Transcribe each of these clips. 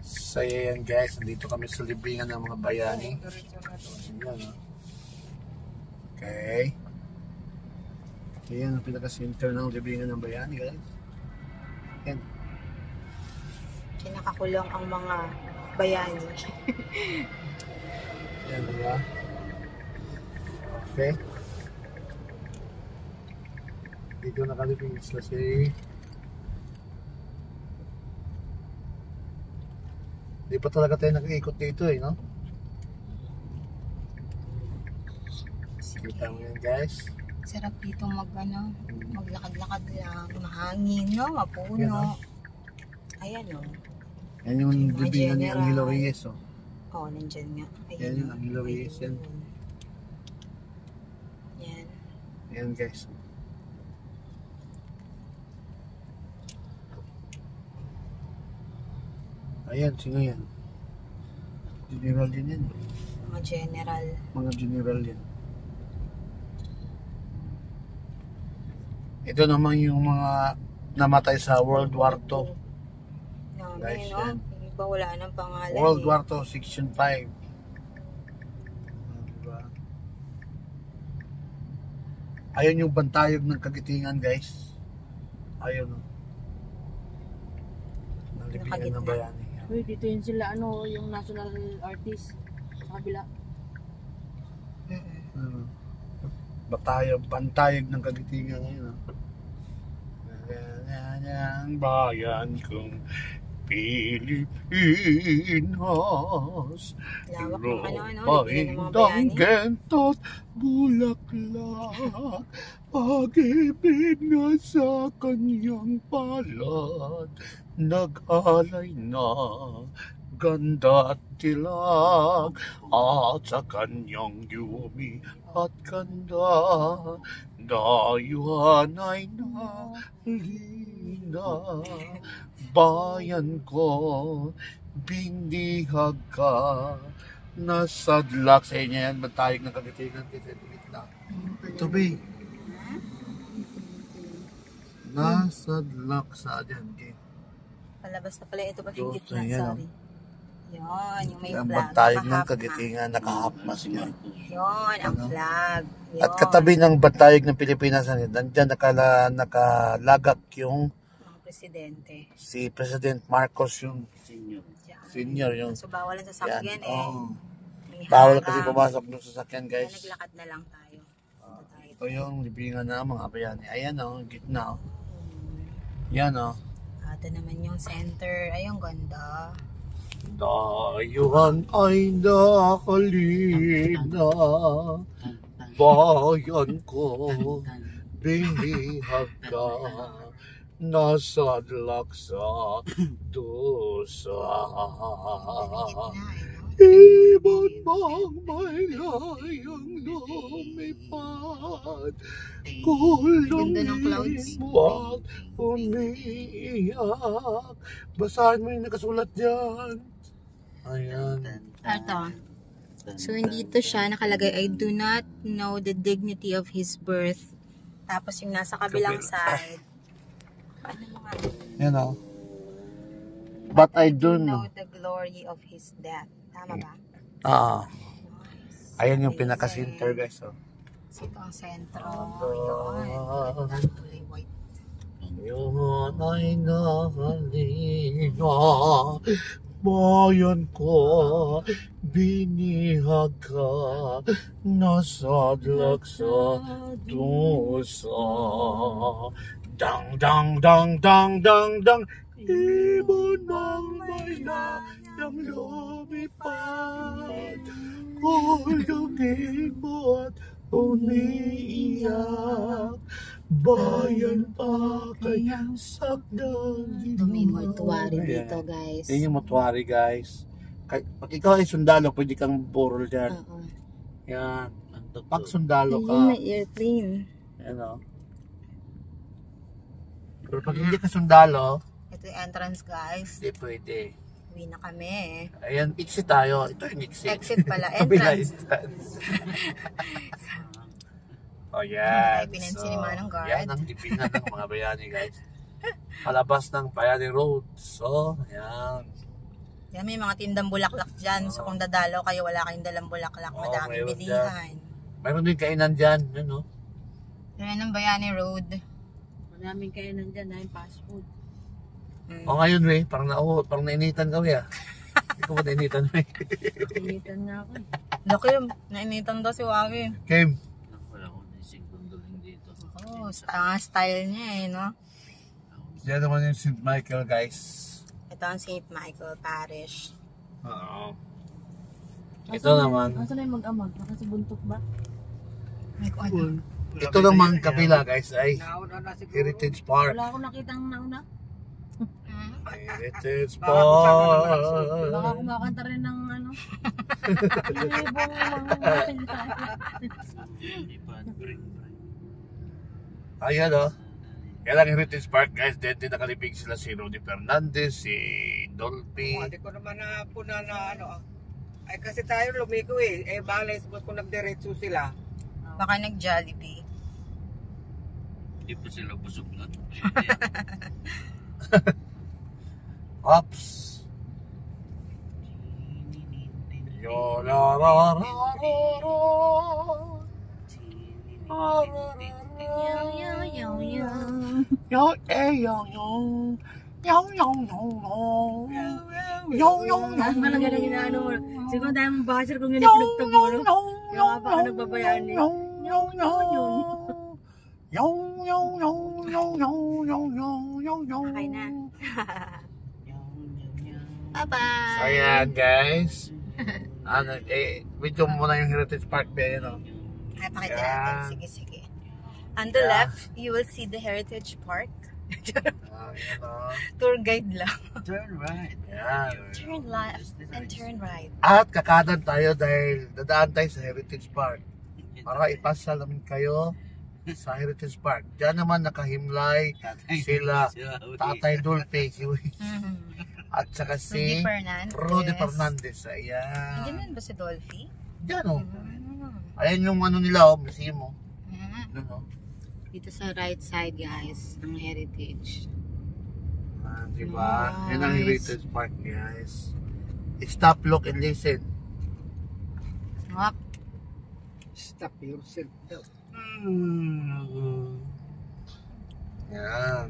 So yan guys, nandito kami sa libingan ng mga bayani. Ayan, okay. Ayan ang pinaka-center ng libingan ng bayani guys. Ayan. Kinakakulong ang mga bayani. Ayan, diba? Okay. Dito nakalibing sila si... Di pa talaga tayo nag-iikot dito eh, no? Kita mo yan guys. Sarap dito maglakad-lakad lang. Mahangin, no? Mapuno. Yan, no? Ayan, no? Yan yung libingan ni Angelo Reyes, oh. Oo, nandyan nga. Ayan, Yan yung Angelo Reyes, yan. Yan. Yan guys. Ayan, sino yan? General din yan. Mga general. Mga general yan. Ito naman yung mga namatay sa World War II. Guys, No? yan. Iba wala nang pangalan. World War II, Section 5. Diba? Ayun yung bantayog ng Kagitingan guys. Ayun, oh. Nalibingan ng bayani. Uy, dito yun sila, yung national artist sa kabila. Bantayog ng Kagitingan ngayon, oh. Ang bayan kong Pilipinas, lupain ng gento't bulaklak, pag-ibig na sa kanyang palad, nag-alay na ganda at tilag, at sa kanyang yumi at ganda, dayuhan ay nalina. Bayan ko, binihag ka, nasadlak sa inyo yan, bantayog ng Kagitingan, ito ba? Nasadlak sa dyan, okay? Palabas na pala ito pa yung gitna, Yan, sorry. Yun, yung may ang flag. bantayog ng Kagitingan, nakahapas nga. Yun, ang flag. Yun. At katabi ng bantayog ng Pilipinas, nandiyan nakalagak yung Presidente. si President Marcos yung senior yung So bawalan sa sakyan bawal kasi pumasok ng sasakyan guys. Naglakad na lang tayo. Ito yung libingan na mga bayani. Ayan o, gitna o. Yan o. Ito naman yung center. Ayun, ganda. Dayuhan ay nakalina, bayan ko, binihag ka, nasadlak sa dusa. Ibon bang may layang lumipad, kulungin mo at umiiyak. Basahin mo yung nakasulat dyan. Ayan. Ito. So, dito siya nakalagay, I do not know the dignity of his birth. Tapos yung nasa kabilang side. Ano mga? Yan o. But I do know the glory of his death. Tama ba? Nice. Ayan yung pinaka-center guys. Oh. So, ito ang sentro. Yun. Kulay white. Yun ay nakalina, bayan ko, binihag ka, nasadlak sa dusa. Dang dang dang dang dang dang, ibon mang may layang lumipad, kulungin mo at umiiyak, bayan pa kayang sakdang Ito may mortuary dito guys. Yan yung mortuary guys. Pag ikaw ay sundalo, pwede kang burol dyan. Yan. Pag sundalo ka. Ayun na airplane. Yan o. Pero pag hindi ka sundalo, ito yung entrance guys. hindi pwede. Uwi na kami. Ayan, exit tayo. Ito yung exit. Exit pala, entrance. O yan. Ay, pinansin ni Manong Guard. Yan ang libingan ng mga bayani guys. Palabas ng Bayani Road. So, yan. Yan, may mga tindang bulaklak dyan. So kung dadalaw kayo, wala kayong dalang bulaklak. Madaming mayroon bilihan. Mayroon din kainan dyan. Yun, no? Yan ang Bayani Road. Maraming kainan dyan na yung fast food. O ngayon, we, parang nainitan ka, we, ah. Hindi ko ba nainitan, we? Initan na ako eh. Laki, nainitan daw si Wagi. Kim. Wala akong naising gondoling dito. Oh, style niya eh, no? Yan naman yung St. Michael, guys. Ito ang St. Michael Parish. Oo. Ito naman. Nasaan na yung mag-amag? Nakasabuntok ba? Ay, ko ano? Ito naman kapila, guys, ay Nauna na siguro. Heritage Park. Wala akong nakitang nauna. Heritage Baka Park. kumakanta rin ng ano. Hindi pa, bring. Ayan, oh. Kaya lang Heritage Park, guys. Din nakalipig sila si Rudy Fernandez, si Dolphy. Hindi ko naman na puna na ano. Ay kasi tayo lumiko eh. Eh balay kung nagdiretso sila. Baka nag-Jollibee. Hindi pa sila busog nun. Ops. Yo la la la la Yo yo Saan ba lang yan ang inaano mo? Siguro dahil mong basher kung yun ang pinagtabo. Yung nga baka nagbabayaan eh. Okay na. Bye-bye! So ayan, guys. Video mo muna yung Heritage Park ba yun, no? Ay, pakita Yan. natin. Sige, sige. On the Yeah. left, you will see the Heritage Park. Ayan, oh. Tour guide lang. Turn right. Yan. Turn left and turn right. At kakanan tayo dahil dadaan tayo sa Heritage Park para ipasal namin kayo sa Heritage Park. Diyan naman nakahimlay sila Tatay Dolphy, si at saka Rudy si Fernandez. Rudy Fernandez. Hindi Ayan. din ba si Dolphy? Diyan, oh. Mm. Ayan yung ano nila, oh, museum, oh. Mm. Diyan, oh. Dito sa right side, guys, ng Heritage. Diba? Yan ang Nice. Heritage Park, guys. Stop, look, and listen. Up. Stop yourself daw. Yan.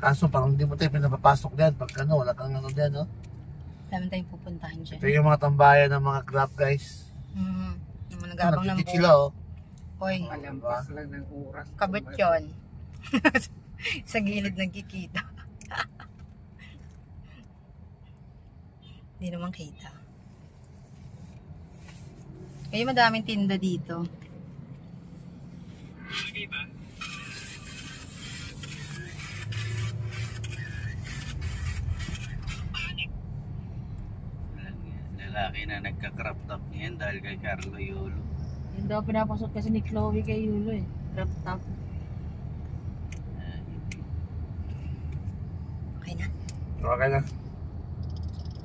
Kaso parang hindi mo tayo pinapapasok dyan. Pag ano, wala kang ano dyan, no? Dami tayong pupuntahan dyan. Ito yung mga tambayan ng mga Grab, guys. Yung mga nagabang ng Nagkikit sila, oh. Hoy, Malampas lang ng oras. kabot yun. Sa gilid nagkikita. Hindi naman kita. Kaya madaming tinda dito. Lalaki na nagka-crop top niyan dahil kay Carlo Yolo. Yun daw pinapasok kasi ni Chloe kay Yulo eh. Crop top. Okay na. Okay na.